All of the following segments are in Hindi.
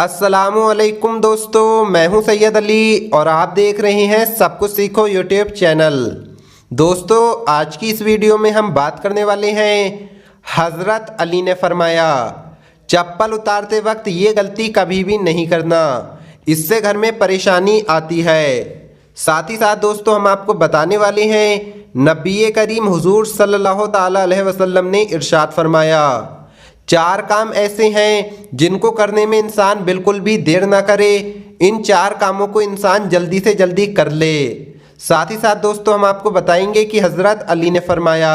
अस्सलामुअलैकुम दोस्तों, मैं हूं सैयद अली और आप देख रहे हैं सब कुछ सीखो यूट्यूब चैनल। दोस्तों, आज की इस वीडियो में हम बात करने वाले हैं हज़रत अली ने फरमाया चप्पल उतारते वक्त ये गलती कभी भी नहीं करना, इससे घर में परेशानी आती है। साथ ही साथ दोस्तों हम आपको बताने वाले हैं नबी करीम हुजूर सल्लल्लाहु ताला अलैहि वसल्लम ने इरशाद फरमाया चार काम ऐसे हैं जिनको करने में इंसान बिल्कुल भी देर ना करे, इन चार कामों को इंसान जल्दी से जल्दी कर ले। साथ ही साथ दोस्तों हम आपको बताएंगे कि हज़रत अली ने फरमाया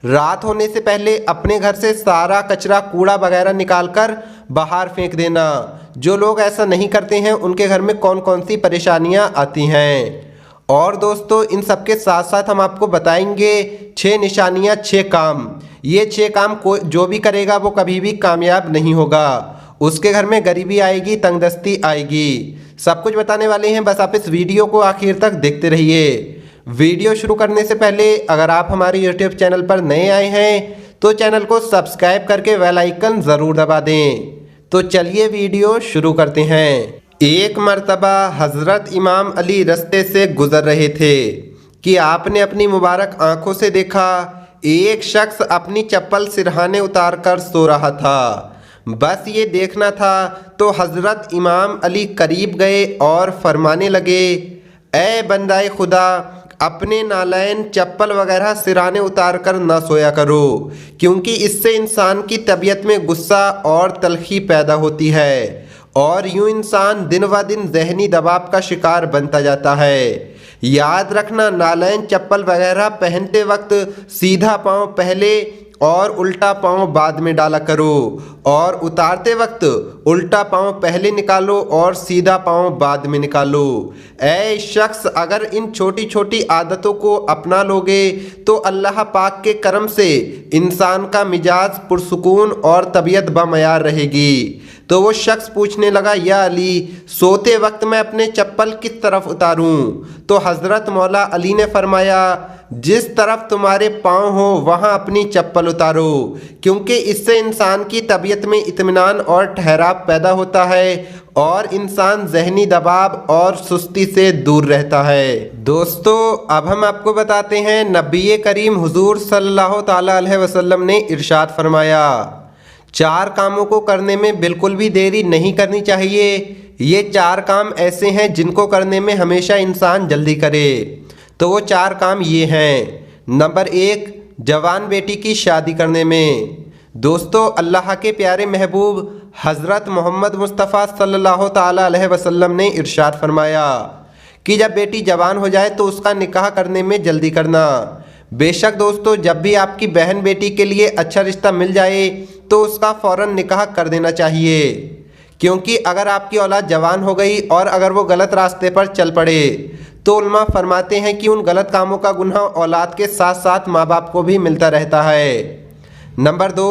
रात होने से पहले अपने घर से सारा कचरा कूड़ा वगैरह निकाल कर बाहर फेंक देना। जो लोग ऐसा नहीं करते हैं उनके घर में कौन कौन सी परेशानियां आती हैं। और दोस्तों इन सब के साथ साथ हम आपको बताएंगे 6 निशानियां, 6 काम। ये 6 काम जो भी करेगा वो कभी भी कामयाब नहीं होगा, उसके घर में गरीबी आएगी, तंगदस्ती आएगी। सब कुछ बताने वाले हैं, बस आप इस वीडियो को आखिर तक देखते रहिए। वीडियो शुरू करने से पहले अगर आप हमारे यूट्यूब चैनल पर नए आए हैं तो चैनल को सब्सक्राइब करके बेल आइकन ज़रूर दबा दें। तो चलिए वीडियो शुरू करते हैं। एक मर्तबा हज़रत इमाम अली रास्ते से गुज़र रहे थे कि आपने अपनी मुबारक आंखों से देखा एक शख्स अपनी चप्पल सिरहाने उतार कर सो रहा था। बस ये देखना था तो हज़रत इमाम अली करीब गए और फरमाने लगे, ए बंदाए खुदा, अपने नालैन चप्पल वगैरह सिराने उतार कर ना सोया करो, क्योंकि इससे इंसान की तबीयत में गुस्सा और तलखी पैदा होती है और यूं इंसान दिन व दिन जहनी दबाव का शिकार बनता जाता है। याद रखना, नालैन चप्पल वगैरह पहनते वक्त सीधा पाँव पहले और उल्टा पाँव बाद में डाला करो और उतारते वक्त उल्टा पाँव पहले निकालो और सीधा पाँव बाद में निकालो। ऐ शख्स, अगर इन छोटी छोटी आदतों को अपना लोगे तो अल्लाह पाक के करम से इंसान का मिजाज पुरसुकून और तबीयत बामयार रहेगी। तो वो शख्स पूछने लगा, या अली, सोते वक्त मैं अपने चप्पल किस तरफ उतारूं? तो हज़रत मौला अली ने फरमाया जिस तरफ तुम्हारे पाँव हो वहाँ अपनी चप्पल उतारो, क्योंकि इससे इंसान की तबीयत में इत्मीनान और ठहराव पैदा होता है और इंसान जहनी दबाव और सुस्ती से दूर रहता है। दोस्तों अब हम आपको बताते हैं नबी करीम हुजूर सल्लल्लाहु ताला अलैहि वसल्लम ने इरशाद फरमाया चार कामों को करने में बिल्कुल भी देरी नहीं करनी चाहिए। ये 4 काम ऐसे हैं जिनको करने में हमेशा इंसान जल्दी करे। तो वो 4 काम ये हैं। नंबर 1, जवान बेटी की शादी करने में। दोस्तों अल्लाह के प्यारे महबूब हज़रत मोहम्मद मुस्तफ़ा सल्लल्लाहु ताला अलैहि वसल्लम ने इरशाद फरमाया कि जब बेटी जवान हो जाए तो उसका निकाह करने में जल्दी करना। बेशक दोस्तों, जब भी आपकी बहन बेटी के लिए अच्छा रिश्ता मिल जाए तो उसका फ़ौरन निकाह कर देना चाहिए, क्योंकि अगर आपकी औलाद जवान हो गई और अगर वो गलत रास्ते पर चल पड़े तो उलमा फरमाते हैं कि उन गलत कामों का गुनाह औलाद के साथ साथ माँ बाप को भी मिलता रहता है। नंबर 2,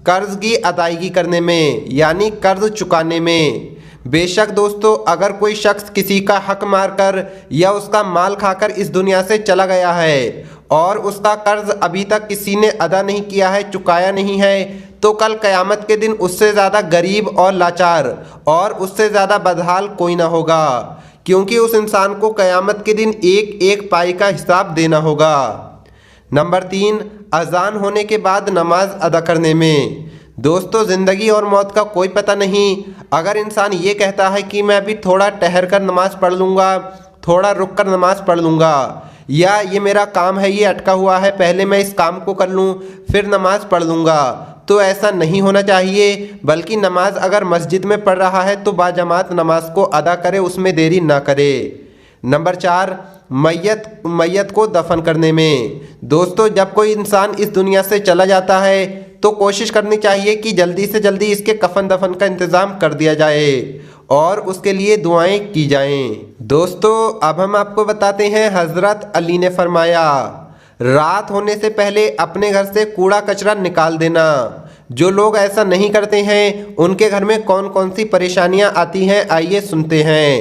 कर्ज़ की अदायगी करने में, यानी कर्ज़ चुकाने में। बेशक दोस्तों, अगर कोई शख्स किसी का हक मारकर या उसका माल खाकर इस दुनिया से चला गया है और उसका कर्ज अभी तक किसी ने अदा नहीं किया है, चुकाया नहीं है, तो कल क़यामत के दिन उससे ज़्यादा गरीब और लाचार और उससे ज़्यादा बदहाल कोई ना होगा, क्योंकि उस इंसान को क़यामत के दिन एक एक पाई का हिसाब देना होगा। नंबर 3, अज़ान होने के बाद नमाज अदा करने में। दोस्तों ज़िंदगी और मौत का कोई पता नहीं। अगर इंसान ये कहता है कि मैं अभी थोड़ा ठहर कर नमाज़ पढ़ लूँगा, थोड़ा रुक कर नमाज़ पढ़ लूँगा, या ये मेरा काम है, ये अटका हुआ है, पहले मैं इस काम को कर लूँ फिर नमाज़ पढ़ लूँगा, तो ऐसा नहीं होना चाहिए। बल्कि नमाज अगर मस्जिद में पढ़ रहा है तो बाजमात नमाज को अदा करे, उसमें देरी ना करे। नंबर 4, मैयत को दफन करने में। दोस्तों जब कोई इंसान इस दुनिया से चला जाता है तो कोशिश करनी चाहिए कि जल्दी से जल्दी इसके कफन दफन का इंतज़ाम कर दिया जाए और उसके लिए दुआएं की जाएं। दोस्तों अब हम आपको बताते हैं हज़रत अली ने फरमाया रात होने से पहले अपने घर से कूड़ा कचरा निकाल देना। जो लोग ऐसा नहीं करते हैं उनके घर में कौन कौन सी परेशानियां आती हैं, आइए सुनते हैं।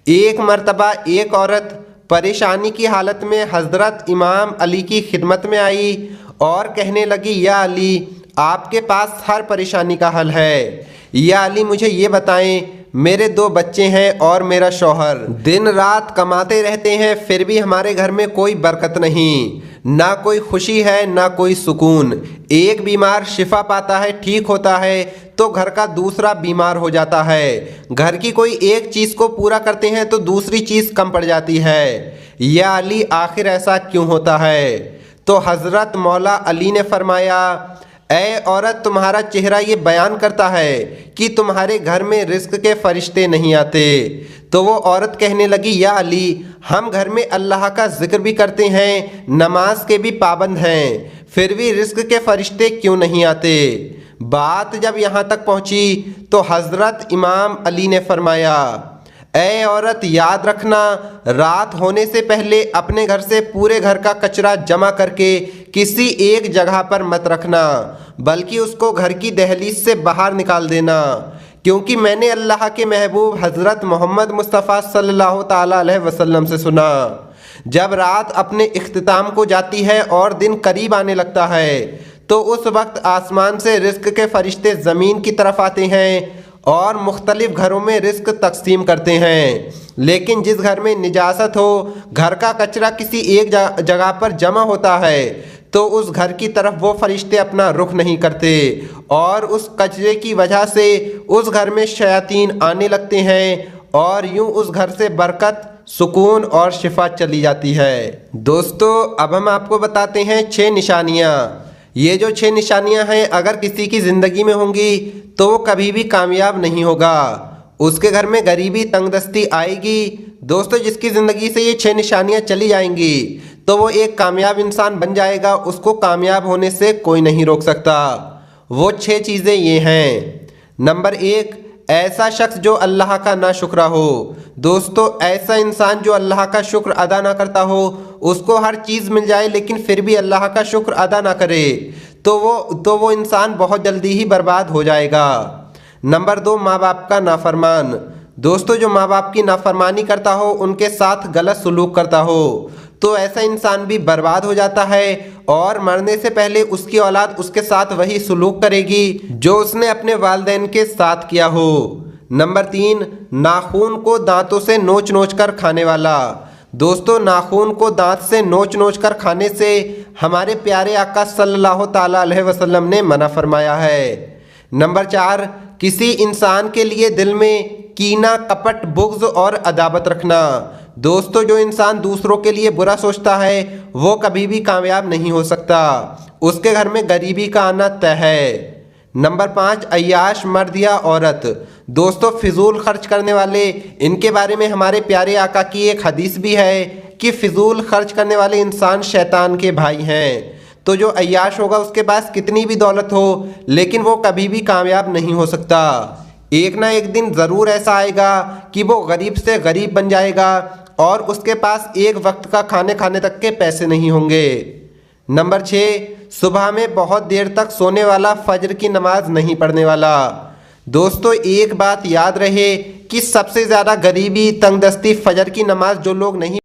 एक मर्तबा एक औरत परेशानी की हालत में हज़रत इमाम अली की खिदमत में आई और कहने लगी, या अली, आपके पास हर परेशानी का हल है, या अली मुझे ये बताएं, मेरे 2 बच्चे हैं और मेरा शौहर दिन रात कमाते रहते हैं, फिर भी हमारे घर में कोई बरकत नहीं, ना कोई खुशी है ना कोई सुकून। एक बीमार शिफा पाता है, ठीक होता है, तो घर का दूसरा बीमार हो जाता है। घर की कोई एक चीज़ को पूरा करते हैं तो दूसरी चीज़ कम पड़ जाती है। या अली आखिर ऐसा क्यों होता है? तो हज़रत मौला अली ने फरमाया, ऐ औरत, तुम्हारा चेहरा ये बयान करता है कि तुम्हारे घर में रिस्क के फरिश्ते नहीं आते। तो वो औरत कहने लगी, या अली, हम घर में अल्लाह का जिक्र भी करते हैं, नमाज के भी पाबंद हैं, फिर भी रिस्क के फरिश्ते क्यों नहीं आते? बात जब यहाँ तक पहुँची तो हज़रत इमाम अली ने फरमाया, ऐ औरत, याद रखना, रात होने से पहले अपने घर से पूरे घर का कचरा जमा करके किसी एक जगह पर मत रखना, बल्कि उसको घर की दहलीज से बाहर निकाल देना, क्योंकि मैंने अल्लाह के महबूब हज़रत मोहम्मद मुस्तफ़ा सल्लल्लाहु ताला अलैहि वसल्लम से सुना, जब रात अपने इख्तिताम को जाती है और दिन करीब आने लगता है तो उस वक्त आसमान से रिस्क के फरिश्ते ज़मीन की तरफ आते हैं और मुख्तलिफ घरों में रिस्क तकसीम करते हैं। लेकिन जिस घर में निजासत हो, घर का कचरा किसी एक जगह पर जमा होता है, तो उस घर की तरफ वो फरिश्ते अपना रुख नहीं करते और उस कचरे की वजह से उस घर में शयातीन आने लगते हैं और यूं उस घर से बरकत, सुकून और शिफा चली जाती है। दोस्तों, अब हम आपको बताते हैं 6 निशानियाँ। ये जो 6 निशानियां हैं, अगर किसी की ज़िंदगी में होंगी तो वो कभी भी कामयाब नहीं होगा, उसके घर में गरीबी, तंगदस्ती आएगी। दोस्तों, जिसकी ज़िंदगी से ये 6 निशानियां चली जाएंगी तो वो एक कामयाब इंसान बन जाएगा, उसको कामयाब होने से कोई नहीं रोक सकता। वो 6 चीज़ें ये हैं। नंबर 1, ऐसा शख्स जो अल्लाह का ना शुक्रा हो। दोस्तों, ऐसा इंसान जो अल्लाह का शुक्र अदा ना करता हो, उसको हर चीज़ मिल जाए लेकिन फिर भी अल्लाह का शुक्र अदा ना करे, तो वो इंसान बहुत जल्दी ही बर्बाद हो जाएगा। नंबर 2, माँ बाप का नाफरमान। दोस्तों, जो माँ बाप की नाफरमानी करता हो, उनके साथ गलत सलूक करता हो, तो ऐसा इंसान भी बर्बाद हो जाता है और मरने से पहले उसकी औलाद उसके साथ वही सलूक करेगी जो उसने अपने वालिदैन के साथ किया हो। नंबर 3, नाखून को दांतों से नोच नोच कर खाने वाला। दोस्तों, नाखून को दांत से नोच नोच कर खाने से हमारे प्यारे आका सल्लल्लाहु ताला अलैहि वसल्लम ने मना फरमाया है। नंबर 4, किसी इंसान के लिए दिल में कीना, कपट, बुग़्ज़ और अदावत रखना। दोस्तों, जो इंसान दूसरों के लिए बुरा सोचता है वो कभी भी कामयाब नहीं हो सकता, उसके घर में गरीबी का आना तय है। नंबर 5, अय्याश मर्द या औरत। दोस्तों, फिजूल खर्च करने वाले, इनके बारे में हमारे प्यारे आका की एक हदीस भी है कि फिजूल खर्च करने वाले इंसान शैतान के भाई हैं। तो जो अय्याश होगा उसके पास कितनी भी दौलत हो लेकिन वो कभी भी कामयाब नहीं हो सकता। एक ना एक दिन ज़रूर ऐसा आएगा कि वो गरीब से गरीब बन जाएगा और उसके पास एक वक्त का खाने तक के पैसे नहीं होंगे। नंबर 6, सुबह में बहुत देर तक सोने वाला, फजर की नमाज नहीं पढ़ने वाला। दोस्तों, एक बात याद रहे कि सबसे ज़्यादा गरीबी, तंगदस्ती फजर की नमाज जो लोग नहीं